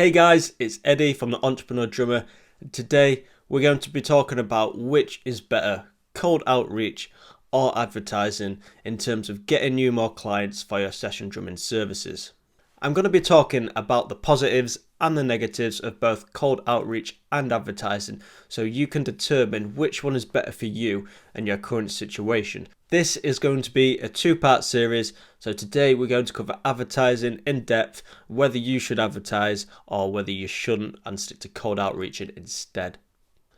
Hey guys, it's Eddie from the Entrepreneur Drummer. Today we're going to be talking about which is better, cold outreach or advertising in terms of getting you more clients for your session drumming services. I'm going to be talking about the positives and the negatives of both cold outreach and advertising so you can determine which one is better for you and your current situation. This is going to be a two-part series, so today we're going to cover advertising in depth, whether you should advertise or whether you shouldn't and stick to cold outreaching instead.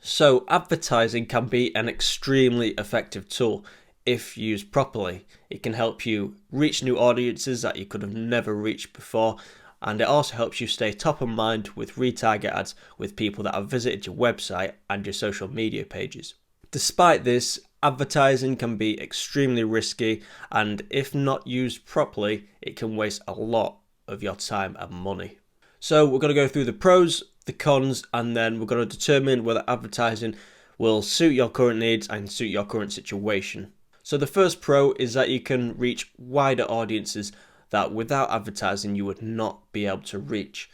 So advertising can be an extremely effective tool if used properly. It can help you reach new audiences that you could have never reached before, and it also helps you stay top of mind with retarget ads with people that have visited your website and your social media pages. Despite this, advertising can be extremely risky, and if not used properly, it can waste a lot of your time and money. So we're going to go through the pros, the cons, and then we're going to determine whether advertising will suit your current needs and suit your current situation. So the first pro is that you can reach wider audiences that without advertising you would not be able to reach.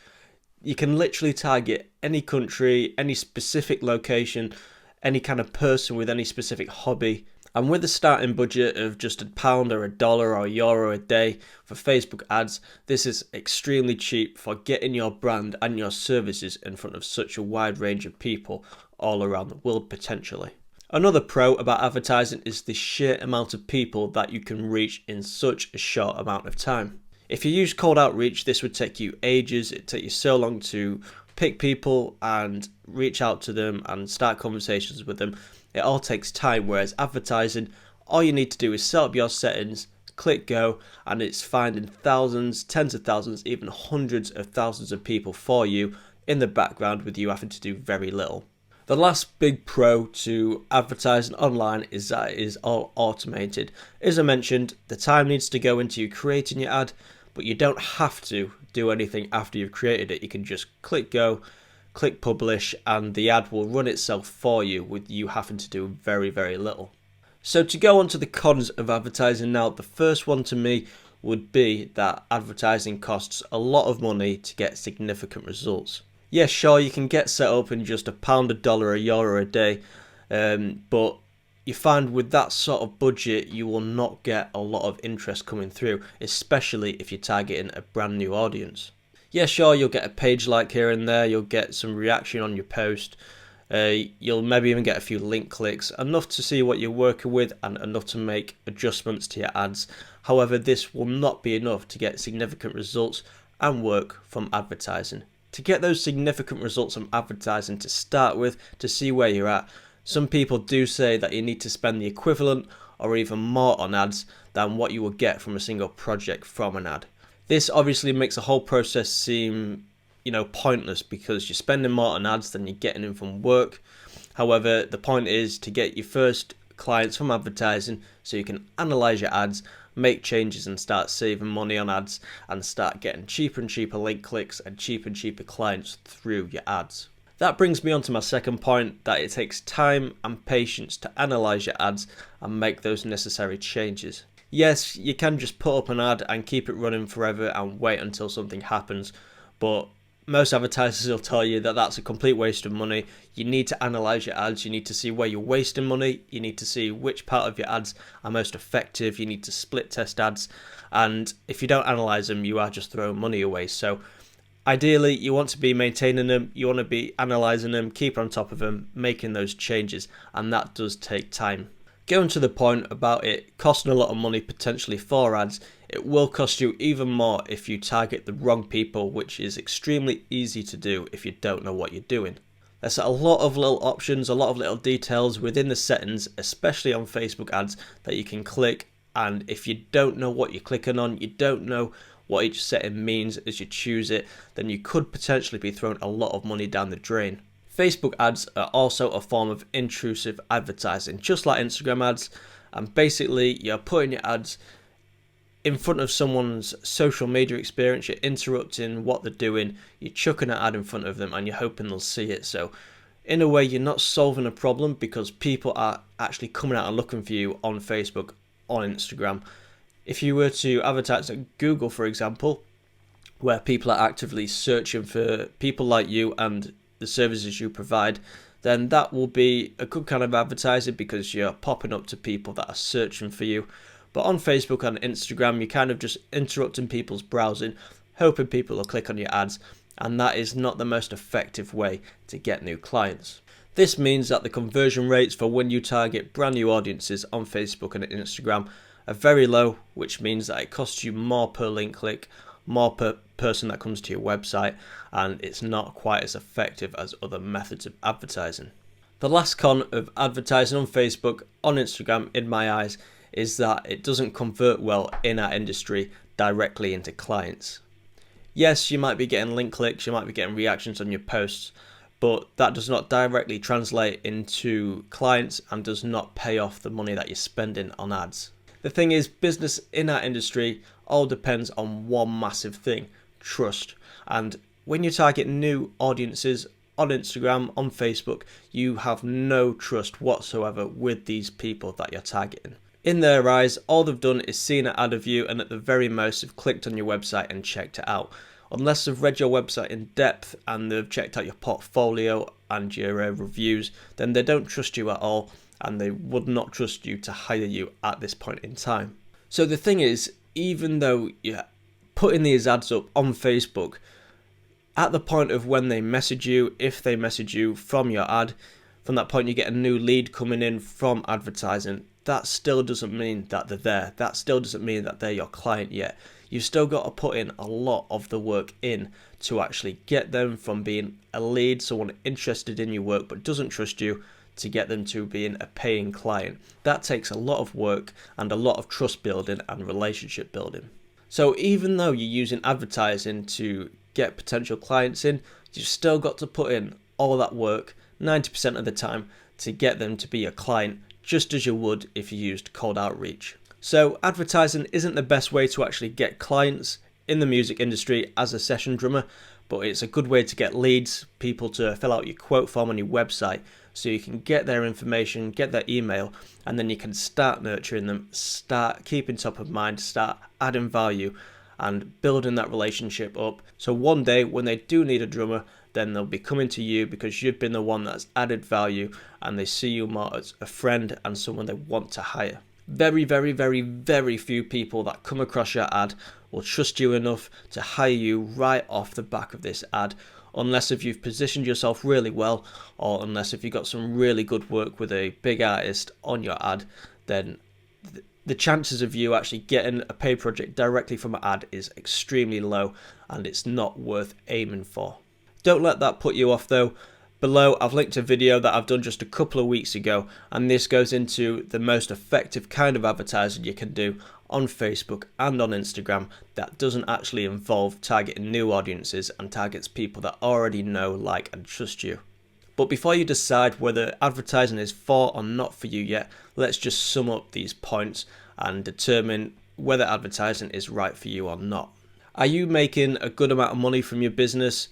You can literally target any country, any specific location, any kind of person with any specific hobby. And with a starting budget of just £1 or $1 or euro a day for Facebook ads, this is extremely cheap for getting your brand and your services in front of such a wide range of people all around the world potentially. Another pro about advertising is the sheer amount of people that you can reach in such a short amount of time. If you use cold outreach, this would take you ages. It'd take you so long to pick people and reach out to them and start conversations with them. It all takes time, whereas advertising, all you need to do is set up your settings, click go, and it's finding thousands, tens of thousands, even hundreds of thousands of people for you in the background with you having to do very little. The last big pro to advertising online is that it is all automated. As I mentioned, the time needs to go into you creating your ad, but you don't have to do anything after you've created it. You can just click go, click publish, and the ad will run itself for you with you having to do very, very little. So to go on to the cons of advertising now, the first one to me would be that advertising costs a lot of money to get significant results. Yeah, sure, you can get set up in just £1, $1, a euro a day, but you find with that sort of budget, you will not get a lot of interest coming through, especially if you're targeting a brand new audience. Yeah, sure, you'll get a page like here and there, you'll get some reaction on your post, you'll maybe even get a few link clicks, enough to see what you're working with and enough to make adjustments to your ads. However, this will not be enough to get significant results and work from advertising. To get those significant results from advertising to start with, to see where you're at, some people do say that you need to spend the equivalent or even more on ads than what you will get from a single project from an ad. This obviously makes the whole process seem, pointless because you're spending more on ads than you're getting in from work. However, the point is to get your first clients from advertising so you can analyze your ads, make changes and start saving money on ads and start getting cheaper and cheaper link clicks and cheaper clients through your ads. That brings me on to my second point, that it takes time and patience to analyze your ads and make those necessary changes. Yes, you can just put up an ad and keep it running forever and wait until something happens, but most advertisers will tell you that that's a complete waste of money. You need to analyze your ads, you need to see where you're wasting money, you need to see which part of your ads are most effective, you need to split test ads, and if you don't analyze them, you are just throwing money away. So ideally, you want to be maintaining them, you want to be analyzing them, keep on top of them, making those changes, and that does take time. Going to the point about it costing a lot of money potentially for ads, it will cost you even more if you target the wrong people, which is extremely easy to do if you don't know what you're doing. There's a lot of little options, a lot of little details within the settings, especially on Facebook ads, that you can click, and if you don't know what you're clicking on, you don't know what each setting means as you choose it, then you could potentially be throwing a lot of money down the drain. Facebook ads are also a form of intrusive advertising, just like Instagram ads, and basically you're putting your ads in front of someone's social media experience, you're interrupting what they're doing, you're chucking an ad in front of them and you're hoping they'll see it. So in a way, you're not solving a problem because people are actually coming out and looking for you on Facebook, on Instagram. If you were to advertise at Google, for example, where people are actively searching for people like you and the services you provide, then that will be a good kind of advertising because you're popping up to people that are searching for you. But on Facebook and Instagram, you're kind of just interrupting people's browsing, hoping people will click on your ads, and that is not the most effective way to get new clients. This means that the conversion rates for when you target brand new audiences on Facebook and Instagram are very low, which means that it costs you more per link click, more per person that comes to your website, and it's not quite as effective as other methods of advertising. The last con of advertising on Facebook, on Instagram, in my eyes, is that it doesn't convert well in our industry directly into clients. Yes, you might be getting link clicks, you might be getting reactions on your posts, but that does not directly translate into clients and does not pay off the money that you're spending on ads. The thing is, business in our industry all depends on one massive thing: trust. And when you target new audiences on Instagram, on Facebook, you have no trust whatsoever with these people that you're targeting. In their eyes, all they've done is seen an ad of you and at the very most have clicked on your website and checked it out. Unless they've read your website in depth and they've checked out your portfolio and your reviews, then they don't trust you at all, and they would not trust you to hire you at this point in time. So the thing is, even though you're putting these ads up on Facebook, at the point of when they message you, if they message you from your ad, from that point you get a new lead coming in from advertising, that still doesn't mean that they're there. That still doesn't mean that they're your client yet. You've still got to put in a lot of the work in to actually get them from being a lead, someone interested in your work but doesn't trust you, to get them to being a paying client. That takes a lot of work and a lot of trust building and relationship building. So even though you're using advertising to get potential clients in, you've still got to put in all that work 90% of the time to get them to be a client, just as you would if you used cold outreach. So advertising isn't the best way to actually get clients in the music industry as a session drummer, but it's a good way to get leads, people to fill out your quote form on your website, so you can get their information, get their email, and then you can start nurturing them, start keeping top of mind, start adding value and building that relationship up. So one day when they do need a drummer, then they'll be coming to you because you've been the one that's added value, and they see you more as a friend and someone they want to hire. Very, very, very, very few people that come across your ad will trust you enough to hire you right off the back of this ad, unless if you've positioned yourself really well, or unless if you've got some really good work with a big artist on your ad, then the chances of you actually getting a paid project directly from an ad is extremely low, and it's not worth aiming for. Don't let that put you off though. Below I've linked a video that I've done just a couple of weeks ago, and this goes into the most effective kind of advertising you can do on Facebook and on Instagram that doesn't actually involve targeting new audiences and targets people that already know, like and trust you. But before you decide whether advertising is for or not for you yet, let's just sum up these points and determine whether advertising is right for you or not. Are you making a good amount of money from your business?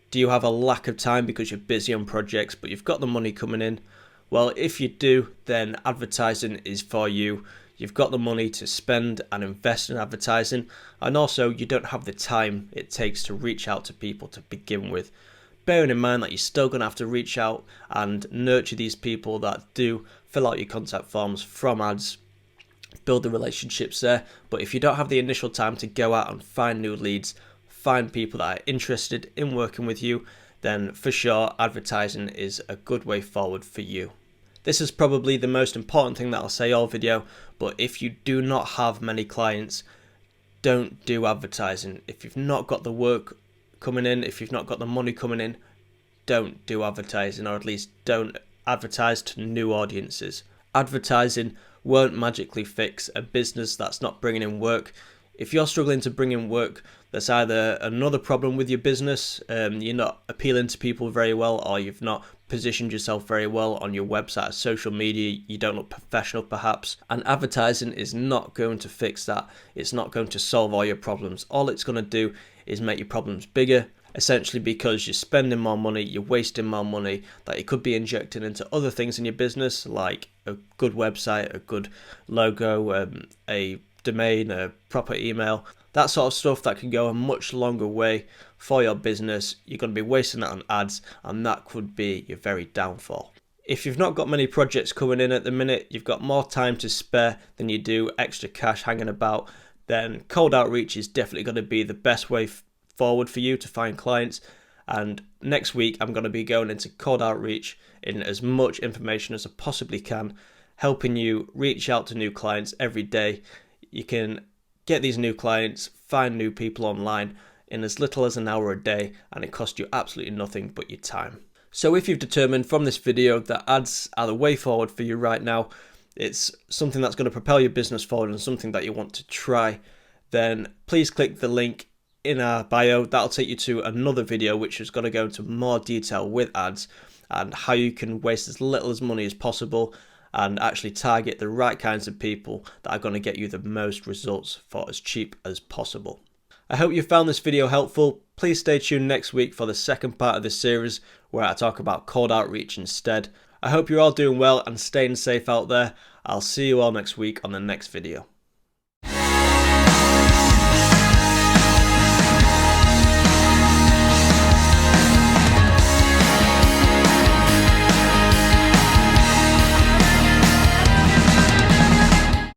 Do you have a lack of time because you're busy on projects but you've got the money coming in? Well, if you do, then advertising is for you. You've got the money to spend and invest in advertising, and also you don't have the time it takes to reach out to people to begin with. Bearing in mind that you're still going to have to reach out and nurture these people that do fill out your contact forms from ads, build the relationships there. But if you don't have the initial time to go out and find new leads, find people that are interested in working with you, then for sure advertising is a good way forward for you. This is probably the most important thing that I'll say all video, but if you do not have many clients, don't do advertising. If you've not got the work coming in, if you've not got the money coming in, don't do advertising, or at least don't advertise to new audiences. Advertising won't magically fix a business that's not bringing in work. If you're struggling to bring in work, there's either another problem with your business, you're not appealing to people very well, or you've not positioned yourself very well on your website or social media, you don't look professional perhaps, and advertising is not going to fix that. It's not going to solve all your problems. All it's going to do is make your problems bigger, essentially because you're spending more money, you're wasting more money that you could be injecting into other things in your business, like a good website, a good logo, a domain, a proper email. That sort of stuff that can go a much longer way for your business. You're going to be wasting that on ads, and that could be your very downfall. If you've not got many projects coming in at the minute, you've got more time to spare than you do extra cash hanging about, then cold outreach is definitely going to be the best way forward for you to find clients. And next week I'm going to be going into cold outreach in as much information as I possibly can, helping you reach out to new clients every day. You can get these new clients, find new people online in as little as an hour a day, and it costs you absolutely nothing but your time. So if you've determined from this video that ads are the way forward for you right now, it's something that's going to propel your business forward and something that you want to try, then please click the link in our bio. That'll take you to another video which is going to go into more detail with ads and how you can waste as little as money as possible and actually target the right kinds of people that are going to get you the most results for as cheap as possible. I hope you found this video helpful. Please stay tuned next week for the second part of this series where I talk about cold outreach instead. I hope you're all doing well and staying safe out there. I'll see you all next week on the next video.